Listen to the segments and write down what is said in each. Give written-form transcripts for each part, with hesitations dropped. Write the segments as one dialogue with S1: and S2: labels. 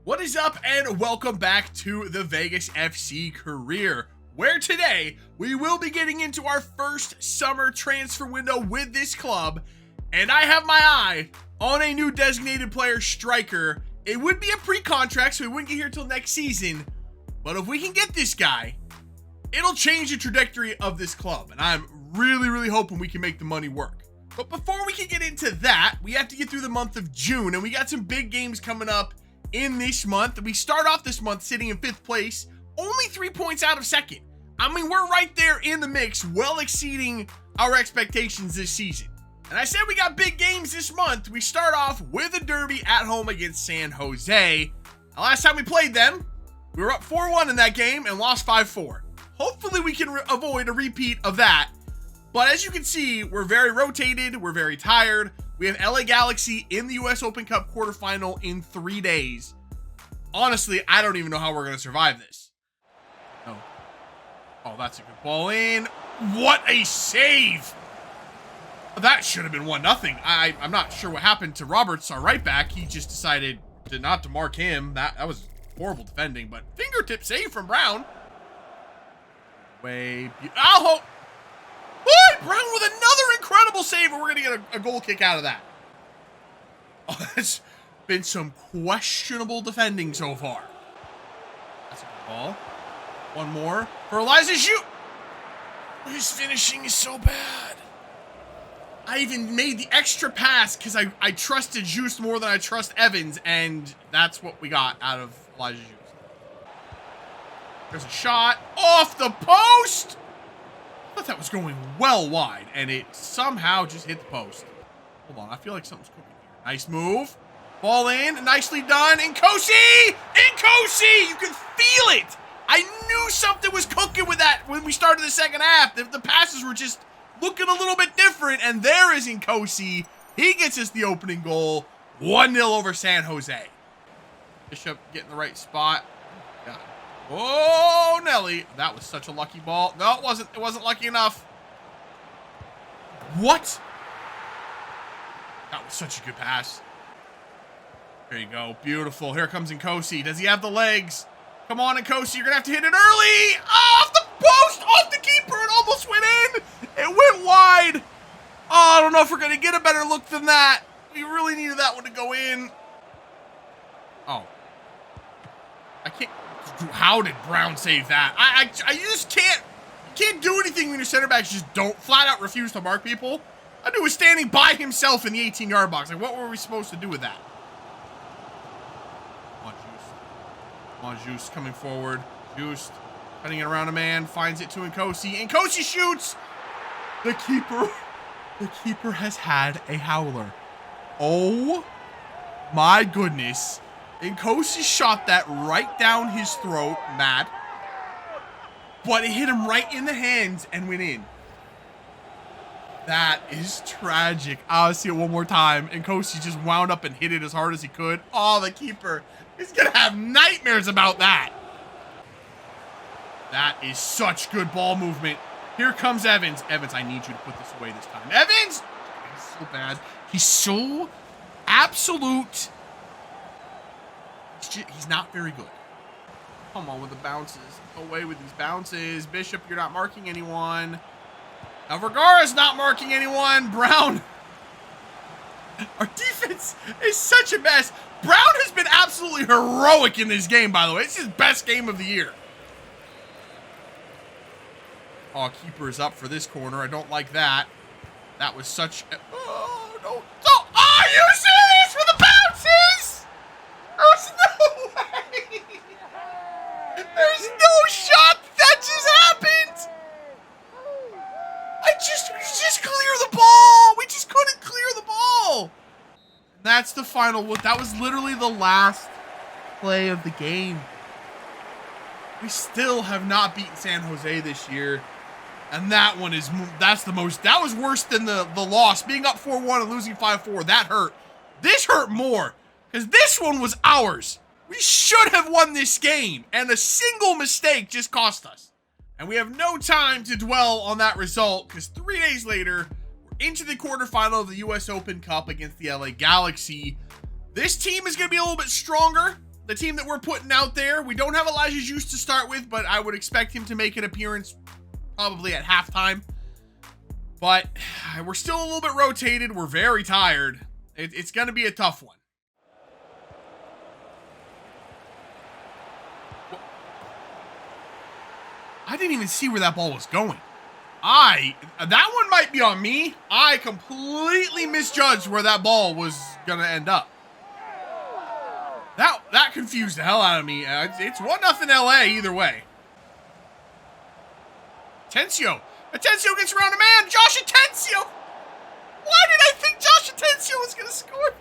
S1: What is up, and welcome back to the Vegas FC career, where today we will be getting into our first summer transfer window with this club, and I have my eye on a new designated player striker. It would be a pre-contract, so he wouldn't get here till next season, but if we can get this guy, it'll change the trajectory of this club, and I'm really hoping we can make the money work. But before we can get into that, we have to get through the month of June, and we got some big games coming up in this month. We start off this month sitting in 5th place, only 3 points out of 2nd. I mean, we're right there in the mix, well exceeding our expectations this season. And I said we got big games this month. We start off with a derby at home against San Jose. The last time we played them, we were up 4-1 in that game and lost 5-4. Hopefully we can avoid a repeat of that. But as you can see, we're very rotated, we're very tired. We have LA Galaxy in the US Open Cup quarterfinal in 3 days. Honestly, I don't even know how we're going to survive this. Oh. Oh, that's a good ball in. What a save! That should have been 1-0. I'm not sure what happened to Roberts, our right back. He just decided not to mark him. That was horrible defending, but fingertip save from Brown. Oh! Boy, Brown with another incredible save, and we're going to get a goal kick out of that. Oh, that's been some questionable defending so far. That's a good ball. One more for Eliza Shoot. His finishing is so bad. I even made the extra pass because I trusted Juice more than I trust Evans, and that's what we got out of Elijah Juice. There's a shot off the post. I thought that was going well wide, and it somehow just hit the post. Hold on, I feel like something's cooking here. Nice move. Ball in, nicely done. Nkosi! Nkosi! You can feel it! I knew something was cooking with that when we started the second half. The passes were just looking a little bit different, and there is Nkosi. He gets us the opening goal. 1-0 over San Jose. Bishop getting the right spot. God. Oh, Nelly. That was such a lucky ball. No, it wasn't. It wasn't lucky enough. What? That was such a good pass. There you go. Beautiful. Here comes Nkosi. Does he have the legs? Come on, Nkosi. You're going to have to hit it early. Off the post. Off the keeper. It almost went in. It went wide. Oh, I don't know if we're going to get a better look than that. We really needed that one to go in. Oh. I can't. How did Brown save that? I just can't do anything when your center backs just don't flat out refuse to mark people. That dude was standing by himself in the 18-yard box. Like, what were we supposed to do with that? Come on, Juice. Come on, Juice coming forward. Juice cutting it around a man, finds it to Nkosi. Nkosi shoots. The keeper has had a howler. Oh my goodness. Nkosi shot that right down his throat, mad. But it hit him right in the hands and went in. That is tragic. I'll see it one more time. Nkosi just wound up and hit it as hard as he could. Oh, the keeper is going to have nightmares about that. That is such good ball movement. Here comes Evans. Evans, I need you to put this away this time. Evans! He's so bad. He's so absolute. He's not very good. Come on with the bounces. Go away with these bounces. Bishop, you're not marking anyone. Now Vergara's not marking anyone. Brown. Our defense is such a mess. Brown has been absolutely heroic in this game, by the way. It's his best game of the year. Oh, keeper is up for this corner. I don't like that. That was such a... Oh, no. Oh, are you serious for the bounces? There's no way. There's no shot. That just happened. Just clear the ball. We just couldn't clear the ball. That's the final look. That was literally the last play of the game. We still have not beaten San Jose this year. And that one is, that was worse than the loss. Being up 4-1 and losing 5-4, that hurt. This hurt more, because this one was ours. We should have won this game, and a single mistake just cost us. And we have no time to dwell on that result, because 3 days later, we're into the quarterfinal of the US Open Cup against the LA Galaxy. This team is going to be a little bit stronger. the team that we're putting out there. We don't have Elijah Juice to start with, but I would expect him to make an appearance probably at halftime. But we're still a little bit rotated. We're very tired. It's going to be a tough one. I didn't even see where that ball was going. That one might be on me. I completely misjudged where that ball was going to end up. That confused the hell out of me. It's 1-0 LA either way. Atencio gets around a man. Josh Atencio. Why did I think Josh Atencio was going to score?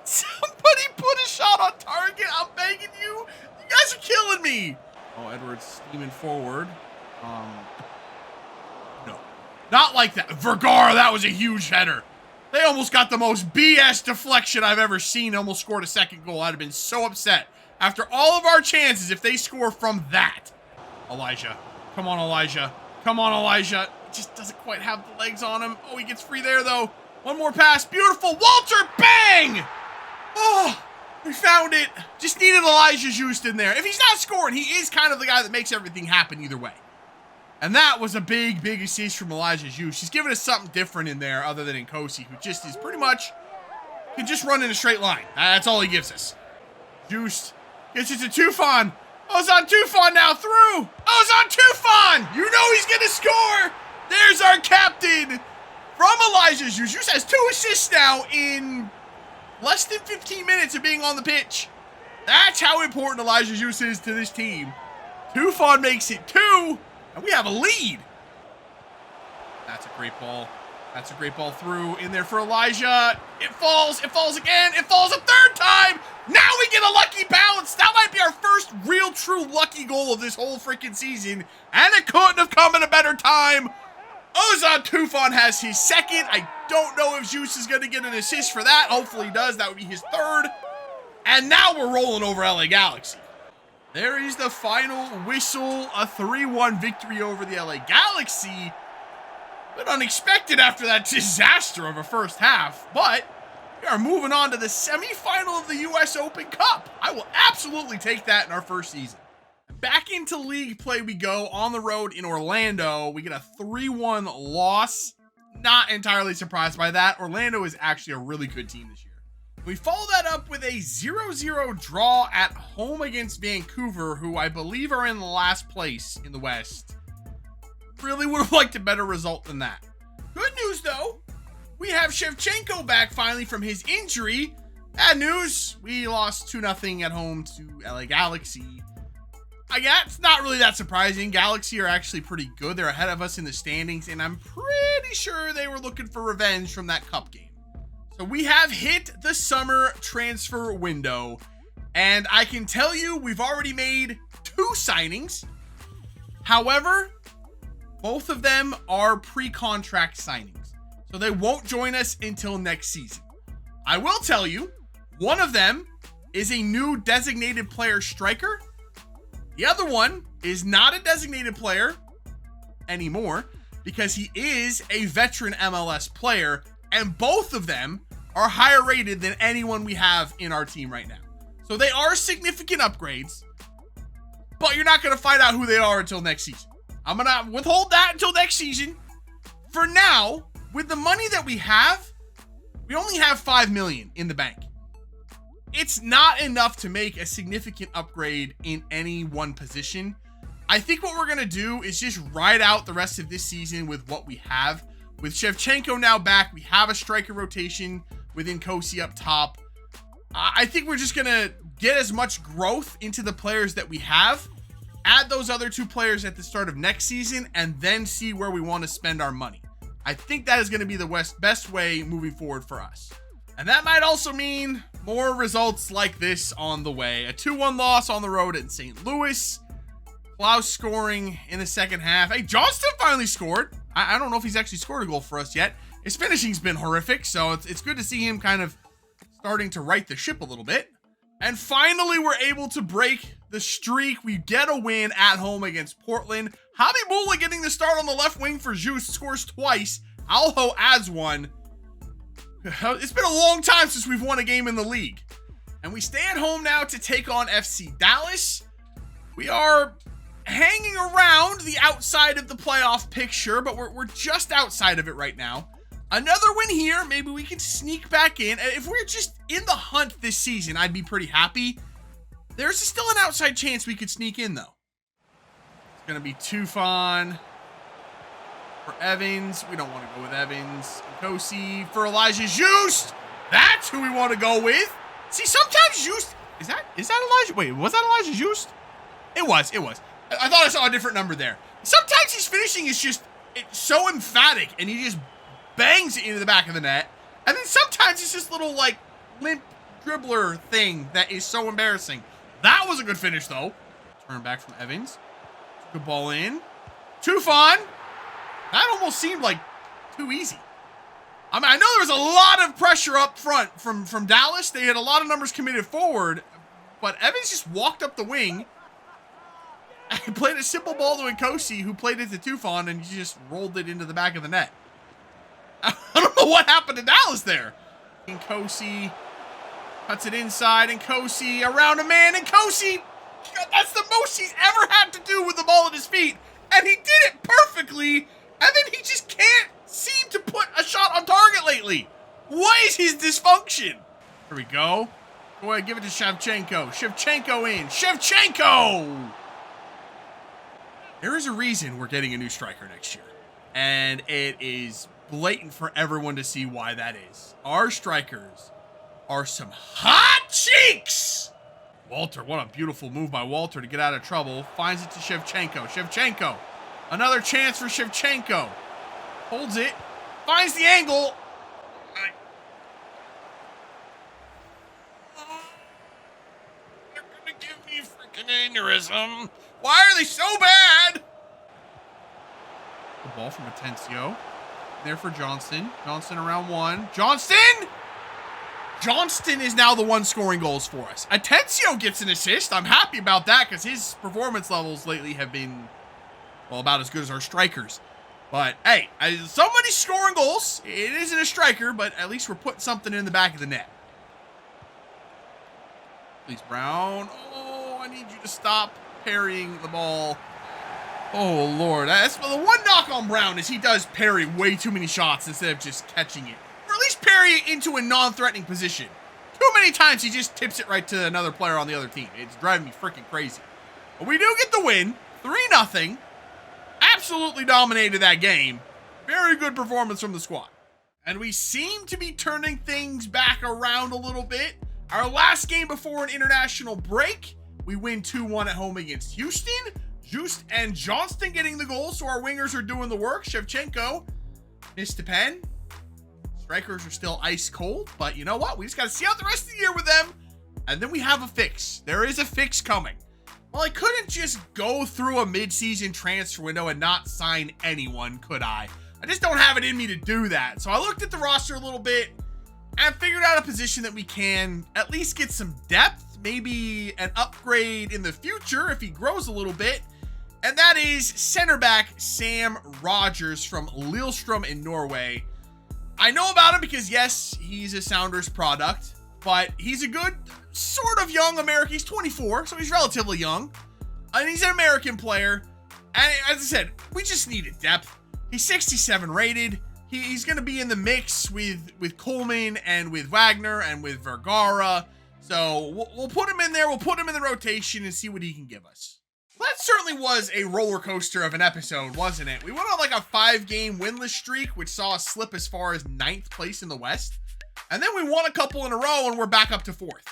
S1: Somebody put a shot on target. I'm begging you. You guys are killing me. Oh, Edwards steaming forward. No, not like that. Vergara, that was a huge header. They almost got the most BS deflection I've ever seen. Almost scored a second goal. I'd have been so upset after all of our chances if they score from that. Elijah. Come on, Elijah. Come on, Elijah. Just doesn't quite have the legs on him. Oh, he gets free there, though. One more pass. Beautiful. Walter, bang! Oh, we found it. Just needed Elijah Juiced in there. If he's not scoring, he is kind of the guy that makes everything happen either way. And that was a big, big assist from Elijah Juice. He's giving us something different in there other than Nkosi, who just is pretty much, can just run in a straight line. That's all he gives us. Juiced gets it to Tufan. Ozan Tufan now through. Ozan Tufan! You know he's going to score. There's our captain from Elijah Juice. Juice has 2 assists now in less than 15 minutes of being on the pitch. That's how important Elijah Juice is to this team. Tufan makes it 2, and we have a lead. That's a great ball. That's a great ball through in there for Elijah. It falls again. It falls a 3rd time. Now we get a lucky bounce. That might be our first real true lucky goal of this whole freaking season. And it couldn't have come at a better time. Ozan Tufan has his 2nd. I don't know if Juice is going to get an assist for that. Hopefully he does. That would be his 3rd. And now we're rolling over LA Galaxy. There is the final whistle. A 3-1 victory over the LA Galaxy. Bit unexpected after that disaster of a first half, but we are moving on to the semifinal of the US Open Cup. I will absolutely take that in our first season. Back into league play we go on the road in Orlando. We get a 3-1 loss. Not entirely surprised by that. Orlando is actually a really good team this year. We follow that up with a 0-0 draw at home against Vancouver, who I believe are in last place in the West. Really would have liked a better result than that. Good news, though. We have Shevchenko back finally from his injury. Bad news. We lost 2-0 at home to LA Galaxy. I guess it's not really that surprising. Galaxy are actually pretty good. They're ahead of us in the standings, and I'm pretty sure they were looking for revenge from that cup game. So we have hit the summer transfer window, and I can tell you we've already made 2 signings. However, both of them are pre-contract signings, so they won't join us until next season. I will tell you, one of them is a new designated player striker. The other one is not a designated player anymore because he is a veteran MLS player, and both of them are higher rated than anyone we have in our team right now. So they are significant upgrades, but you're not going to find out who they are until next season. I'm going to withhold that until next season. For now, with the money that we have, we only have $5 million in the bank. It's not enough to make a significant upgrade in any one position. I think what we're going to do is just ride out the rest of this season with what we have. With Shevchenko now back, we have a striker rotation with Nkosi up top. I think we're just going to get as much growth into the players that we have, add those other 2 players at the start of next season, and then see where we want to spend our money. I think that is going to be the best way moving forward for us. And that might also mean more results like this on the way. A 2-1 loss on the road in St. Louis. Klaus scoring in the second half. Hey, Johnston finally scored. I don't know if he's actually scored a goal for us yet. His finishing's been horrific, so it's good to see him kind of starting to right the ship a little bit. And finally, we're able to break the streak. We get a win at home against Portland. Javi Mula getting the start on the left wing for Juice, scores twice. Alho adds one. It's been a long time since we've won a game in the league. And we stay at home now to take on FC Dallas. We are hanging around the outside of the playoff picture, but we're just outside of it right now. Another win here, maybe we can sneak back in. If we're just in the hunt this season, I'd be pretty happy. There's still an outside chance we could sneak in, though. It's going to be Tufan for Evans. We don't want to go with Evans. Kosi for Elijah Just. That's who we want to go with. See, sometimes Just... Is that Elijah? Wait, was that Elijah Just? It was. I thought I saw a different number there. Sometimes his finishing is just so emphatic, and he just bangs it into the back of the net. And then sometimes it's this little, like, limp dribbler thing that is so embarrassing. That was a good finish, though. Turn back from Evans. Good ball in. Tufan. That almost seemed like too easy. I mean, I know there was a lot of pressure up front from Dallas. They had a lot of numbers committed forward, but Evans just walked up the wing and played a simple ball to Nkosi, who played it to Tufan, and he just rolled it into the back of the net. I don't know what happened to Dallas there. Nkosi cuts it inside, Nkosi around a man, Nkosi, that's the most he's ever had to do with the ball at his feet, and he did it perfectly, and then he just can't seem to put a shot on target lately. What is his dysfunction? Here we go. Go ahead, give it to Shevchenko. Shevchenko in. Shevchenko! There is a reason we're getting a new striker next year, and it is blatant for everyone to see why that is. Our strikers are some hot cheeks. Walter, what a beautiful move by Walter to get out of trouble. Finds it to Shevchenko. Shevchenko, another chance for Shevchenko. Holds it, finds the angle. They're gonna give me freaking aneurysm. Why are they so bad? The ball from Atencio. There for Johnston. Johnston around one. Johnston is now the one scoring goals for us. Atencio gets an assist. I'm happy about that because his performance levels lately have been, well, about as good as our strikers. But, hey, somebody's scoring goals. It isn't a striker, but at least we're putting something in the back of the net. Please, Brown. Oh, I need you to stop parrying the ball. Oh, Lord. That's the one knock on Brown is he does parry way too many shots instead of just catching it. Or at least parry it into a non-threatening position. Too many times he just tips it right to another player on the other team. It's driving me freaking crazy. But we do get the win. 3-0. Absolutely dominated that game. Very good performance from the squad. And we seem to be turning things back around a little bit. Our last game before an international break, we win 2-1 at home against Houston. Just and Johnston getting the goal, so our wingers are doing the work. Shevchenko missed a pen. Strikers are still ice cold, but you know what? We just got to see out the rest of the year with them, and then we have a fix. There is a fix coming. Well, I couldn't just go through a mid-season transfer window and not sign anyone, could I? I just don't have it in me to do that. So I looked at the roster a little bit and figured out a position that we can at least get some depth, maybe an upgrade in the future if he grows a little bit. And that is center back Sam Rogers from Lillestrøm in Norway. I know about him because, yes, he's a Sounders product, but he's a good sort of young American. He's 24, so he's relatively young. And he's an American player. And as I said, we just needed depth. He's 67 rated. He's going to be in the mix with Coleman and with Wagner and with Vergara. So we'll put him in there. We'll put him in the rotation and see what he can give us. That certainly was a roller coaster of an episode, wasn't it? We went on like a 5-game winless streak, which saw us slip as far as 9th place in the West. And then we won a couple in a row and we're back up to 4th.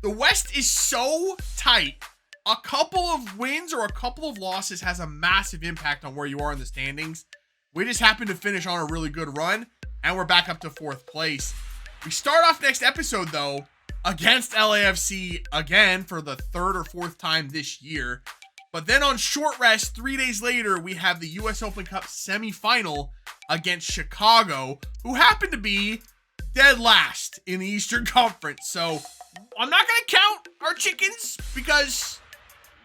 S1: The West is so tight. A couple of wins or a couple of losses has a massive impact on where you are in the standings. We just happened to finish on a really good run and we're back up to 4th place. We start off next episode though against LAFC again for the 3rd or 4th time this year. But then on short rest, 3 days later, we have the US Open Cup semifinal against Chicago, who happen to be dead last in the Eastern Conference. So I'm not going to count our chickens because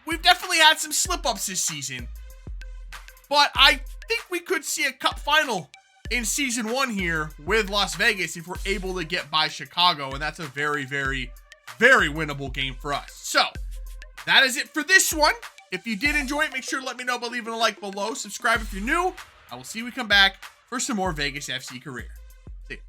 S1: we've definitely had some slip-ups this season. But I think we could see a cup final in season 1 here with Las Vegas if we're able to get by Chicago. And that's a very, very, very winnable game for us. So that is it for this one. If you did enjoy it, make sure to let me know by leaving a like below. Subscribe if you're new. I will see you when we come back for some more Vegas FC Career. See ya.